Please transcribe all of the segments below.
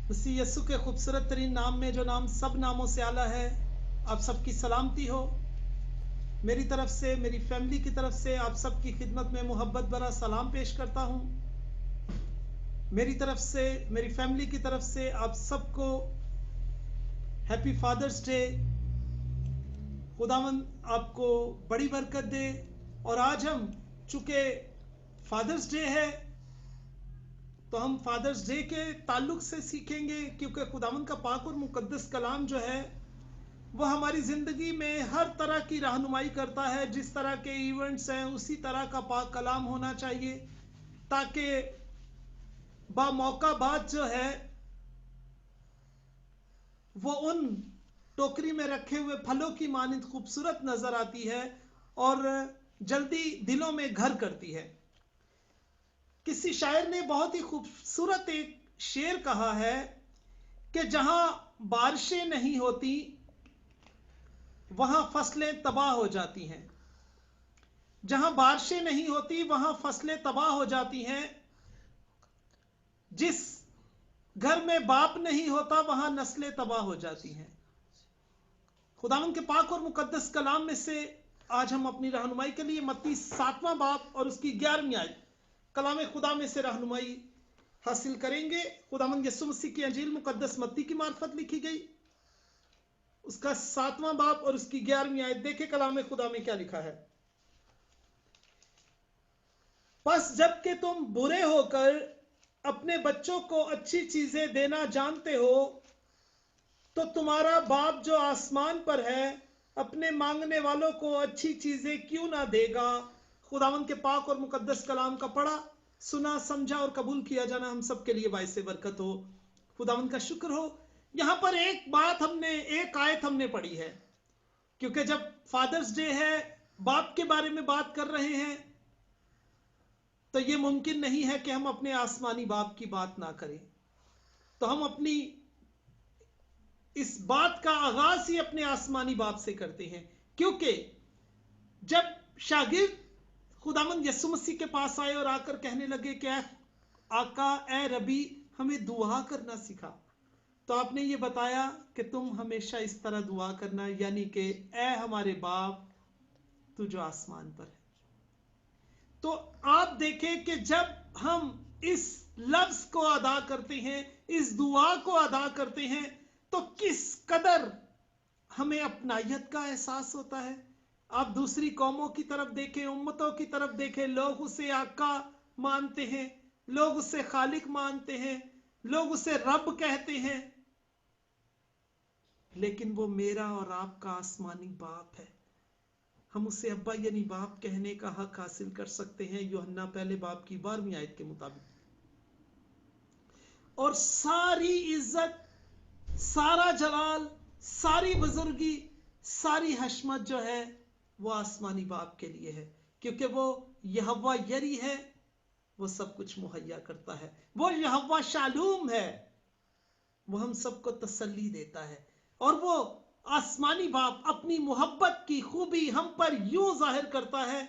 मसीह यस्सु के खूबसूरत तरीन नाम में, जो नाम सब नामों से आला है, आप सबकी सलामती हो। मेरी तरफ से, मेरी फैमिली की तरफ से आप सबकी खिदमत में मोहब्बत भरा सलाम पेश करता हूँ। मेरी तरफ से, मेरी फैमिली की तरफ से आप सबको हैप्पी फादर्स डे। खुदावंद आपको बड़ी बरकत दे। और आज हम, चूंकि फादर्स डे है, तो हम फादर्स डे के ताल्लुक से सीखेंगे, क्योंकि खुदावंद का पाक और मुकद्दस कलाम जो है वो हमारी ज़िंदगी में हर तरह की रहनुमाई करता है। जिस तरह के इवेंट्स हैं उसी तरह का पाक कलाम होना चाहिए, ताकि बामौका बात जो है वो उन टोकरी में रखे हुए फलों की मानिंद खूबसूरत नजर आती है और जल्दी दिलों में घर करती है। किसी शायर ने बहुत ही खूबसूरत एक शेर कहा है कि जहां बारिशें नहीं होती वहां फसलें तबाह हो जाती हैं। जहां बारिशें नहीं होती वहां फसलें तबाह हो जाती हैं। जिस घर में बाप नहीं होता वहां नस्लें तबाह हो जाती हैं। खुदावंद के पाक और मुकद्दस कलाम में से आज हम अपनी रहनुमाई के लिए मत्ती 7वां बाब और उसकी 11वीं आयत कलाम खुदा में से रहनुमाई हासिल करेंगे। खुदावंद यीशु मसीह की अंजील मुकद्दस मत्ती की मार्फत लिखी गई, उसका 7वां बाब और उसकी 11वीं आयत। देखे कलाम खुदा में क्या लिखा है। बस जबकि तुम बुरे होकर अपने बच्चों को अच्छी चीजें देना जानते हो, तो तुम्हारा बाप जो आसमान पर है अपने मांगने वालों को अच्छी चीजें क्यों ना देगा। खुदावंद के पाक और मुकद्दस कलाम का पढ़ा, सुना, समझा और कबूल किया जाना हम सबके लिए बाइसे बरकत हो। खुदावंद का शुक्र हो। यहां पर एक आयत हमने पढ़ी है, क्योंकि जब फादर्स डे है, बाप के बारे में बात कर रहे हैं, तो ये मुमकिन नहीं है कि हम अपने आसमानी बाप की बात ना करें। तो हम अपनी इस बात का आगाज ही अपने आसमानी बाप से करते हैं, क्योंकि जब शागिर्द खुदावंद यीशु मसीह के पास आए और आकर कहने लगे कि आका, ए रबी, हमें दुआ करना सिखा, तो आपने ये बताया कि तुम हमेशा इस तरह दुआ करना, यानी कि ए हमारे बाप तू जो आसमान पर है। तो आप देखें कि जब हम इस लफ्ज को अदा करते हैं, इस दुआ को अदा करते हैं, तो किस कदर हमें अपनायत का एहसास होता है। आप दूसरी कौमों की तरफ देखें, उम्मतों की तरफ देखें, लोग उसे आका मानते हैं, लोग उसे खालिक मानते हैं, लोग उसे रब कहते हैं, लेकिन वो मेरा और आपका आसमानी बाप है। हम उसे अब्बा यानी बाप कहने का हक हासिल कर सकते हैं यूहन्ना पहले बाब की 12वीं आयत के मुताबिक। और सारी इज्जत, सारा जलाल, सारी बुजुर्गी, सारी हशमत जो है वो आसमानी बाप के लिए है, क्योंकि वो यहोवा यरी है, वो सब कुछ मुहैया करता है। वो यहोवा शालूम है, वो हम सबको तसल्ली देता है। और वो आसमानी बाप अपनी मोहब्बत की खूबी हम पर यूं जाहिर करता है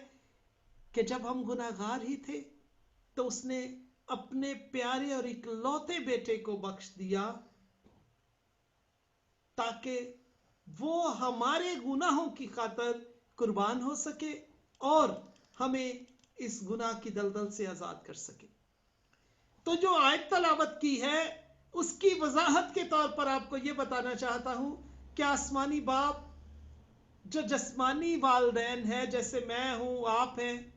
कि जब हम गुनाहगार ही थे तो उसने अपने प्यारे और इकलौते बेटे को बख्श दिया, ताकि वो हमारे गुनाहों की खातिर कुर्बान हो सके और हमें इस गुनाह की दलदल से आजाद कर सके। तो जो आयत तलावत की है उसकी वजाहत के तौर पर आपको यह बताना चाहता हूं कि आसमानी बाप जो जस्मानी वालदैन है, जैसे मैं हूं, आप हैं,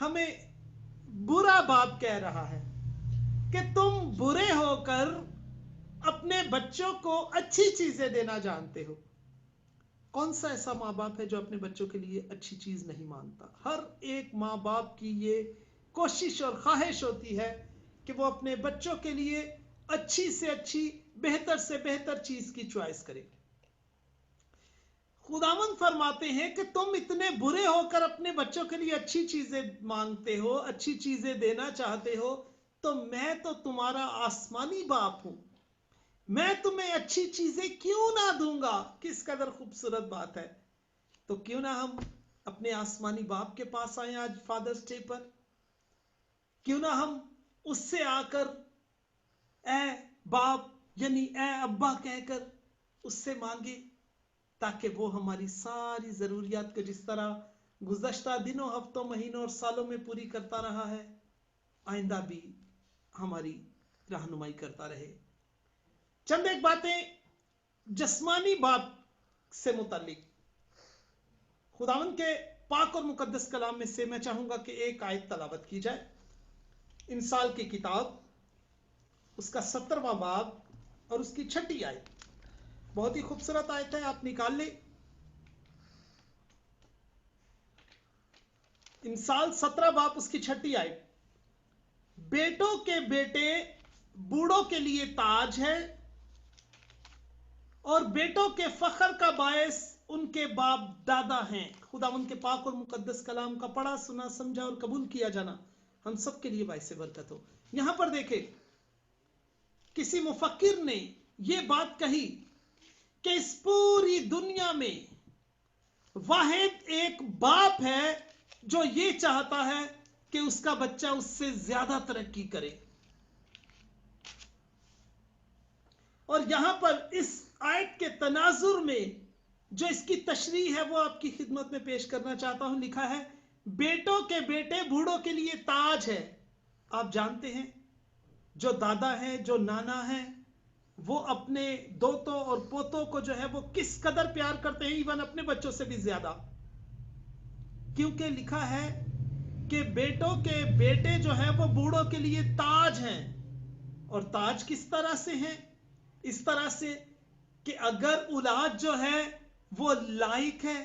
हमें बुरा बाप कह रहा है कि तुम बुरे होकर अपने बच्चों को अच्छी चीजें देना जानते हो। कौन सा ऐसा माँ बाप है जो अपने बच्चों के लिए अच्छी चीज नहीं मानता। हर एक माँ बाप की ये कोशिश और ख्वाहिश होती है कि वो अपने बच्चों के लिए अच्छी से अच्छी, बेहतर से बेहतर चीज की चॉइस करे। खुदावंद फरमाते हैं कि तुम इतने बुरे होकर अपने बच्चों के लिए अच्छी चीजें मांगते हो, अच्छी चीजें देना चाहते हो, तो मैं तो तुम्हारा आसमानी बाप हूं, मैं तुम्हें अच्छी चीजें क्यों ना दूंगा। किस कदर खूबसूरत बात है। तो क्यों ना हम अपने आसमानी बाप के पास आए आज फादर्स डे पर। क्यों ना हम उससे आकर, ए बाप यानी ए अब्बा कहकर उससे मांगे, ताकि वो हमारी सारी जरूरियात को जिस तरह गुज़श्ता दिनों, हफ्तों, महीनों और सालों में पूरी करता रहा है, आइंदा भी हमारी रहनुमाई करता रहे। चंद एक बातें जिस्मानी बाप से मुतालिक खुदावंद के पाक और मुकद्दस कलाम में से मैं चाहूंगा कि एक आयत तलावत की जाए। इंसाल की किताब उसका 17वां बाब और उसकी 6ठी आयत, बहुत ही खूबसूरत आयत है, आप निकाल ले। इंसाल 17 बाब उसकी 6ठी आयत, बेटों के बेटे बूढ़ों के लिए ताज है और बेटों के फख्र का बायस उनके बाप दादा हैं। खुदावंद के पाक और मुकद्दस कलाम का पढ़ा, सुना, समझा और कबूल किया जाना हम सब के लिए बायस बरकत हो। यहां पर देखें, किसी मुफक्किर ने यह बात कही कि इस पूरी दुनिया में वाहिद एक बाप है जो ये चाहता है कि उसका बच्चा उससे ज्यादा तरक्की करे। और यहां पर इस आयत के तनाजुर में जो इसकी तशरीह है वो आपकी खिदमत में पेश करना चाहता हूं। लिखा है, बेटों के बेटे बूढ़ों के लिए ताज है। आप जानते हैं, जो दादा है, जो नाना है, वो अपने दोतों और पोतों को जो है वो किस कदर प्यार करते हैं, इवन अपने बच्चों से भी ज्यादा। क्योंकि लिखा है कि बेटों के बेटे जो है वो बूढ़ों के लिए ताज हैं। और ताज किस तरह से हैं? इस तरह से कि अगर औलाद जो है वो लायक है,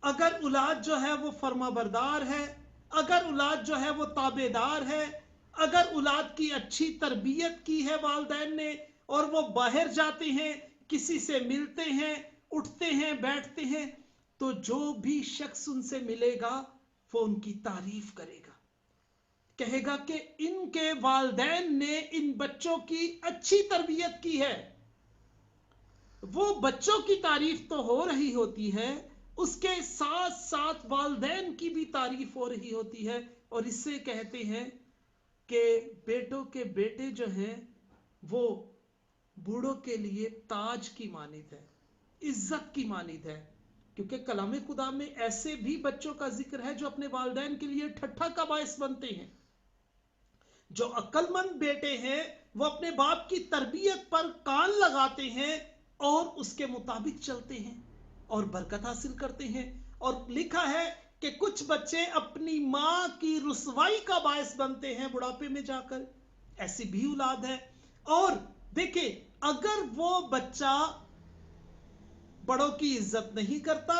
अगर औलाद जो है वो फरमाबरदार है, अगर औलाद जो है वो ताबेदार है, अगर औलाद की अच्छी तरबियत की है वालिदैन ने और वो बाहर जाते हैं, किसी से मिलते हैं, उठते हैं, बैठते हैं, तो जो भी शख्स उनसे मिलेगा वो उनकी तारीफ करेगा, कहेगा कि इनके वालिदैन ने इन बच्चों की अच्छी तरबियत की है। वो बच्चों की तारीफ तो हो रही होती है, उसके साथ साथ वालिदैन की भी तारीफ हो रही होती है। और इससे कहते हैं कि बेटों के बेटे जो हैं वो बूढ़ों के लिए ताज की मानिद है, इज्जत की मानिद है। क्योंकि कलाम खुदा में ऐसे भी बच्चों का जिक्र है जो अपने वालिदैन के लिए ठट्ठा का बायस बनते हैं। जो अक्लमंद बेटे हैं वो अपने बाप की तरबियत पर कान लगाते हैं और उसके मुताबिक चलते हैं और बरकत हासिल करते हैं। और लिखा है कि कुछ बच्चे अपनी मां की रुसवाई का बायस बनते हैं बुढ़ापे में जाकर। ऐसी भी औलाद है। और देखिए, अगर वो बच्चा बड़ों की इज्जत नहीं करता,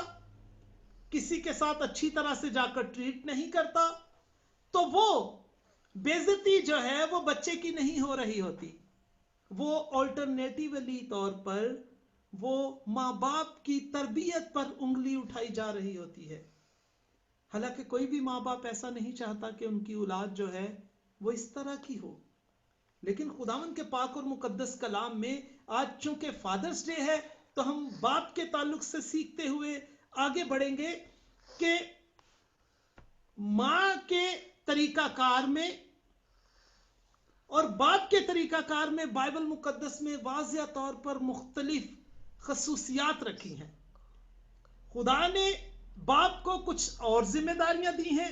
किसी के साथ अच्छी तरह से जाकर ट्रीट नहीं करता, तो वो बेइज्जती जो है वो बच्चे की नहीं हो रही होती, वो ऑल्टरनेटिवली तौर पर वो माँ बाप की तरबियत पर उंगली उठाई जा रही होती है। हालांकि कोई भी माँ बाप ऐसा नहीं चाहता कि उनकी औलाद जो है वो इस तरह की हो। लेकिन खुदावंद के पाक और मुकद्दस कलाम में आज चूंकि फादर्स डे है, तो हम बाप के ताल्लुक से सीखते हुए आगे बढ़ेंगे कि मां के तरीकाकार में और बाप के तरीकाकार में बाइबल मुकद्दस में वाज़िया तौर पर मुख्तलिफ खसूसियात रखी हैं। खुदा ने बाप को कुछ और जिम्मेदारियां दी हैं,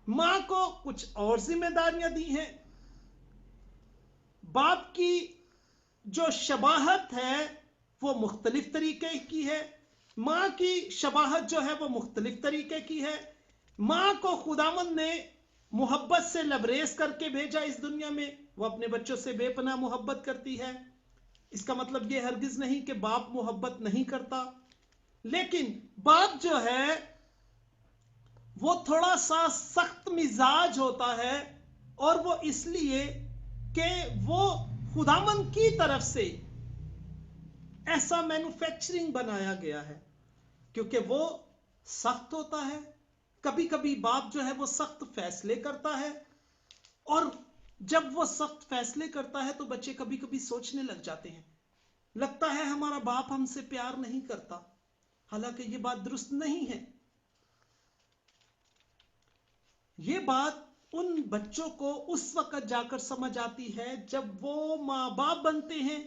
मां को कुछ और जिम्मेदारियां दी हैं। बाप की जो शबाहत है वो मुख्तलिफ तरीके की है, मां की शबाहत जो है वो मुख्तलिफ तरीके की है। मां को खुदावंद ने मोहब्बत से लबरेज करके भेजा इस दुनिया में, वो अपने बच्चों से बेपनाह मोहब्बत करती है। इसका मतलब ये हरगिज नहीं कि बाप मोहब्बत नहीं करता, लेकिन बाप जो है वो थोड़ा सा सख्त मिजाज होता है, और वो इसलिए कि वो खुदावंद की तरफ से ऐसा मैन्युफैक्चरिंग बनाया गया है, क्योंकि वो सख्त होता है। कभी कभी बाप जो है वो सख्त फैसले करता है, और जब वो सख्त फैसले करता है तो बच्चे कभी कभी सोचने लग जाते हैं, लगता है हमारा बाप हमसे प्यार नहीं करता। हालांकि ये बात दुरुस्त नहीं है। ये बात उन बच्चों को उस वक्त जाकर समझ आती है जब वो माँ बाप बनते हैं,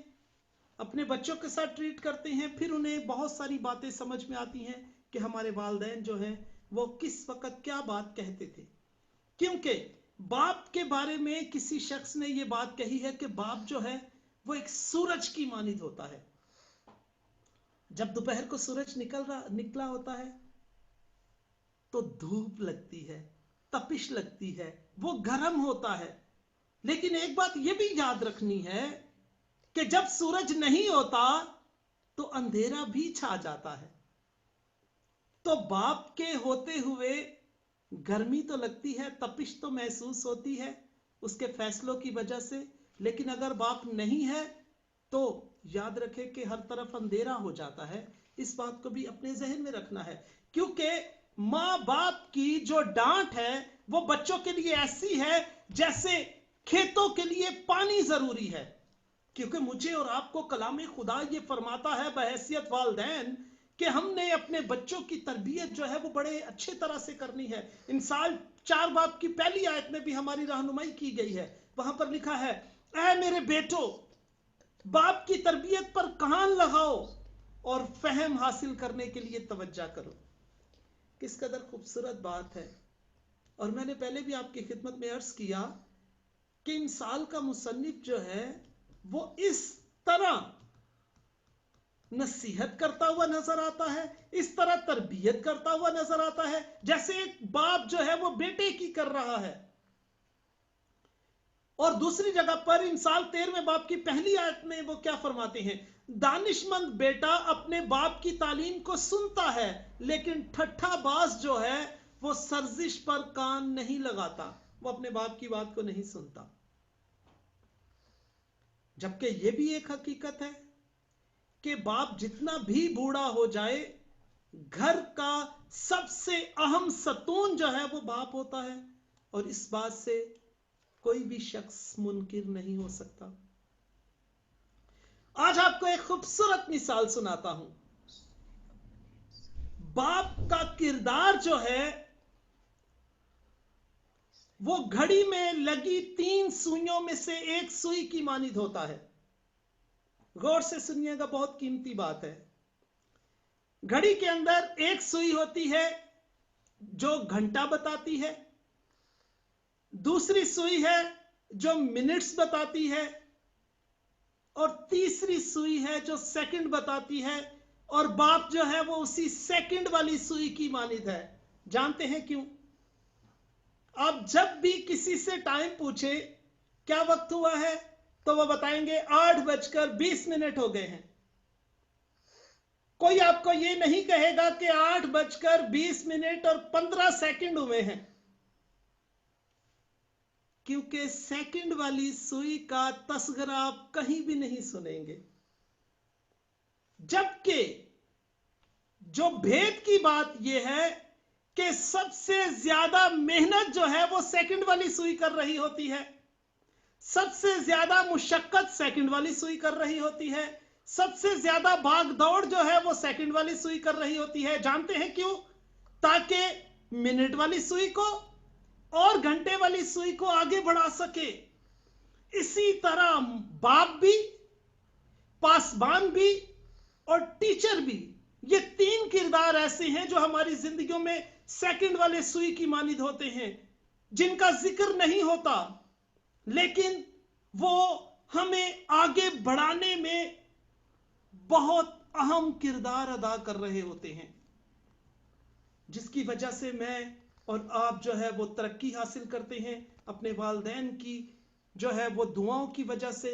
अपने बच्चों के साथ ट्रीट करते हैं, फिर उन्हें बहुत सारी बातें समझ में आती हैं कि हमारे वालिदैन जो हैं वो किस वक्त क्या बात कहते थे। क्योंकि बाप के बारे में किसी शख्स ने ये बात कही है कि बाप जो है वो एक सूरज की मानिंद होता है। जब दोपहर को सूरज निकला होता है तो धूप लगती है, तपिश लगती है, वो गर्म होता है। लेकिन एक बात ये भी याद रखनी है कि जब सूरज नहीं होता तो अंधेरा भी छा जाता है। तो बाप के होते हुए गर्मी तो लगती है, तपिश तो महसूस होती है उसके फैसलों की वजह से, लेकिन अगर बाप नहीं है तो याद रखें कि हर तरफ अंधेरा हो जाता है। इस बात को भी अपने जहन में रखना है, क्योंकि माँ बाप की जो डांट है वो बच्चों के लिए ऐसी है जैसे खेतों के लिए पानी जरूरी है। क्योंकि मुझे और आपको कलाम खुदा ये फरमाता है बहैसियत वालिदैन कि हमने अपने बच्चों की तरबियत जो है वो बड़े अच्छे तरह से करनी है। इंसाल 4 बाब की पहली आयत में भी हमारी रहनुमाई की गई है। वहां पर लिखा है, ऐ मेरे बेटो, बाप की तरबियत पर कान लगाओ और फहम हासिल करने के लिए तवज्जो करो। किस कदर खूबसूरत बात है। और मैंने पहले भी आपकी खिदमत में अर्ज किया कि इंसाल का मुसन्निफ जो है वो इस तरह नसीहत करता हुआ नजर आता है, इस तरह तरबियत करता हुआ नजर आता है जैसे एक बाप जो है वो बेटे की कर रहा है। और दूसरी जगह पर इंसाल 13वें बाप की पहली आयत में वो क्या फरमाते हैं, दानिशमंद बेटा अपने बाप की तालीम को सुनता है, लेकिन ठट्ठाबाज जो है वो सर्जिश पर कान नहीं लगाता, वो अपने बाप की बात को नहीं सुनता। जबकि ये भी एक हकीकत है कि बाप जितना भी बूढ़ा हो जाए, घर का सबसे अहम सतून जो है वो बाप होता है, और इस बात से कोई भी शख्स मुनकिर नहीं हो सकता। आज आपको एक खूबसूरत मिसाल सुनाता हूं। बाप का किरदार जो है वो घड़ी में लगी 3 सुइयों में से एक सुई की मानिंद होता है। गौर से सुनिएगा, बहुत कीमती बात है। घड़ी के अंदर एक सुई होती है जो घंटा बताती है, दूसरी सुई है जो मिनट्स बताती है, और तीसरी सुई है जो सेकंड बताती है। और बाप जो है वो उसी सेकंड वाली सुई की मानिंद है। जानते हैं क्यों? आप जब भी किसी से टाइम पूछे क्या वक्त हुआ है तो वो बताएंगे 8:20 हो गए हैं। कोई आपको ये नहीं कहेगा कि 8:20 और 15 सेकंड हुए हैं, क्योंकि सेकंड वाली सुई का तस्करा आप कहीं भी नहीं सुनेंगे। जबकि जो भेद की बात यह है कि सबसे ज्यादा मेहनत जो है वो सेकंड वाली सुई कर रही होती है, सबसे ज्यादा मुशक्कत सेकंड वाली सुई कर रही होती है, सबसे ज्यादा भाग दौड़ जो है वो सेकंड वाली सुई कर रही होती है। जानते हैं क्यों? ताकि मिनट वाली सुई को और घंटे वाली सुई को आगे बढ़ा सके। इसी तरह बाप भी, पासबान भी और टीचर भी, ये 3 किरदार ऐसे हैं जो हमारी जिंदगियों में सेकंड वाले सुई की मानिंद होते हैं, जिनका जिक्र नहीं होता, लेकिन वो हमें आगे बढ़ाने में बहुत अहम किरदार अदा कर रहे होते हैं, जिसकी वजह से मैं और आप जो है वो तरक्की हासिल करते हैं। अपने वालिदैन की जो है वो दुआओं की वजह से,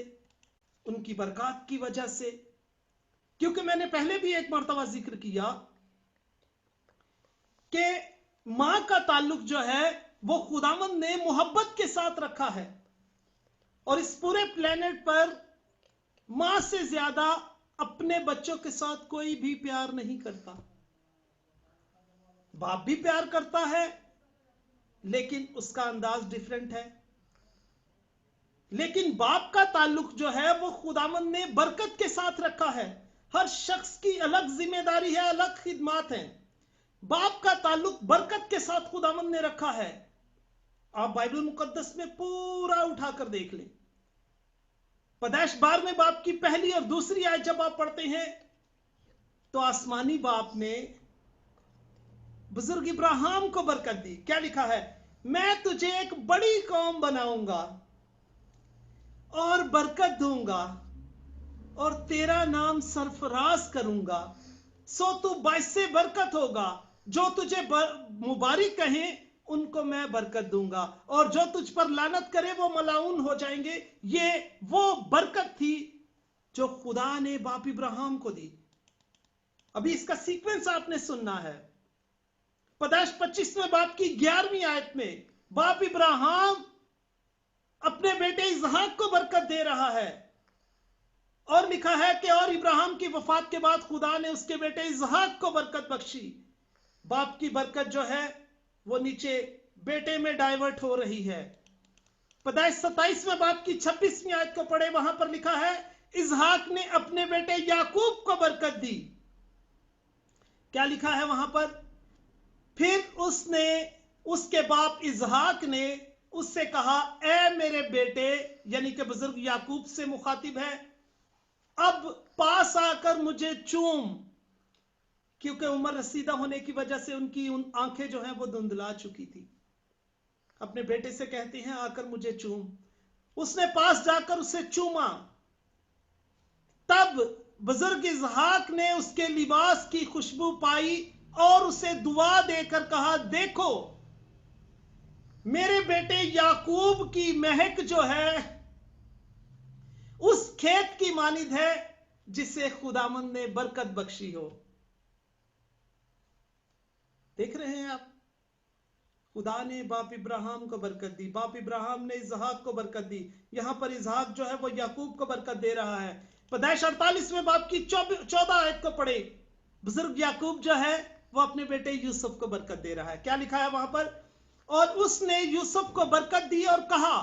उनकी बरकत की वजह से। क्योंकि मैंने पहले भी एक मर्तबा जिक्र किया कि मां का ताल्लुक जो है वो खुदावंद ने मोहब्बत के साथ रखा है, और इस पूरे प्लेनेट पर मां से ज्यादा अपने बच्चों के साथ कोई भी प्यार नहीं करता। बाप भी प्यार करता है, लेकिन उसका अंदाज डिफरेंट है। लेकिन बाप का ताल्लुक जो है वो खुदावंद ने बरकत के साथ रखा है। हर शख्स की अलग जिम्मेदारी है, अलग खिदमत है। बाप का ताल्लुक बरकत के साथ खुदावंद ने रखा है। आप बाइबल मुकद्दस में पूरा उठाकर देख लें। पैदाइश 12वें बाब की पहली और दूसरी आयत जब आप पढ़ते हैं तो आसमानी बाप ने बुजुर्ग इब्राहिम को बरकत दी। क्या लिखा है? मैं तुझे एक बड़ी कौम बनाऊंगा और बरकत दूंगा और तेरा नाम सरफराज करूंगा, सो तू बाइसे बरकत होगा। जो तुझे मुबारक कहें उनको मैं बरकत दूंगा, और जो तुझ पर लानत करे वो मलाउन हो जाएंगे। ये वो बरकत थी जो खुदा ने बाप इब्राहिम को दी। अभी इसका सीक्वेंस आपने सुनना है। पैदाइश 25वें बाब की 11वीं आयत में बाप इब्राहिम अपने बेटे इसहाक को बरकत दे रहा है, और लिखा है कि और इब्राहिम की वफात के बाद खुदा ने उसके बेटे इसहाक को बरकत बख्शी। बाप की बरकत जो है वो नीचे बेटे में डाइवर्ट हो रही है। पैदाइश 27वें बाब की 26वीं आयत को पढ़े, वहां पर लिखा है इसहाक ने अपने बेटे याकूब को बरकत दी। क्या लिखा है वहां पर? फिर उसने, उसके बाप इसहाक ने उससे कहा, ए मेरे बेटे, यानी कि बुजुर्ग याकूब से मुखातिब है, अब पास आकर मुझे चूम। क्योंकि उम्र रसीदा होने की वजह से उनकी उन आंखें जो हैं वो धुंधला चुकी थी। अपने बेटे से कहते हैं आकर मुझे चूम। उसने पास जाकर उसे चूमा। तब बुजुर्ग इसहाक ने उसके लिबास की खुशबू पाई और उसे दुआ देकर कहा, देखो मेरे बेटे याकूब की महक जो है उस खेत की मानिद है जिसे खुदामंद ने बरकत बख्शी हो। देख रहे हैं आप, खुदा ने बाप इब्राहिम को बरकत दी, बाप इब्राहिम ने इसहाक को बरकत दी। यहां पर इसहाक जो है वो याकूब को बरकत दे रहा है। पैदाइश 48वें बाब की 14 आयत को पढ़े, बुजुर्ग याकूब जो है वो अपने बेटे यूसुफ को बरकत दे रहा है। क्या लिखा है वहां पर? और उसने यूसुफ को बरकत दी और कहा,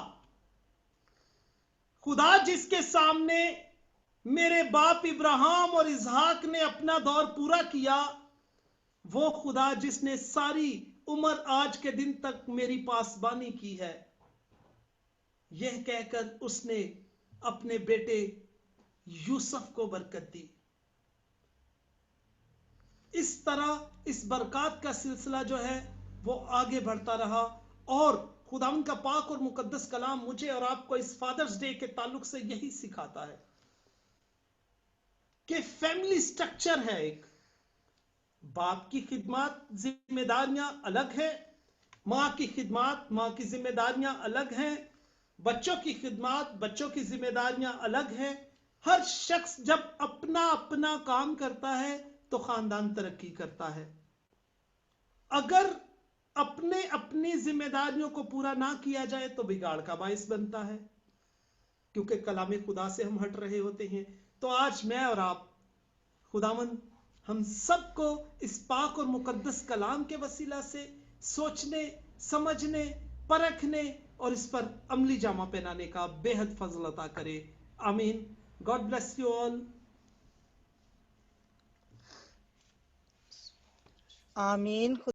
खुदा जिसके सामने मेरे बाप इब्राहिम और इसहाक ने अपना दौर पूरा किया, वो खुदा जिसने सारी उम्र आज के दिन तक मेरी पासबानी की है। यह कहकर उसने अपने बेटे यूसुफ को बरकत दी। इस तरह इस बरकत का सिलसिला जो है वो आगे बढ़ता रहा, और खुदावंद का पाक और मुकद्दस कलाम मुझे और आपको इस फादर्स डे के ताल्लुक से यही सिखाता है कि फैमिली स्ट्रक्चर है एक। बाप की खिदमत जिम्मेदारियां अलग है, मां की खिदमत, मां की जिम्मेदारियां अलग हैं, बच्चों की खिदमत, बच्चों की जिम्मेदारियां अलग हैं। हर शख्स जब अपना अपना काम करता है तो खानदान तरक्की करता है। अगर अपने अपनी जिम्मेदारियों को पूरा ना किया जाए तो बिगाड़ का बाइस बनता है, क्योंकि कलामे खुदा से हम हट रहे होते हैं। तो आज मैं और आप, खुदावंद हम सबको इस पाक और मुकद्दस कलाम के वसीला से सोचने, समझने, परखने और इस पर अमली जामा पहनाने का बेहद फजल अता करे। आमीन। God bless you all. आमीन।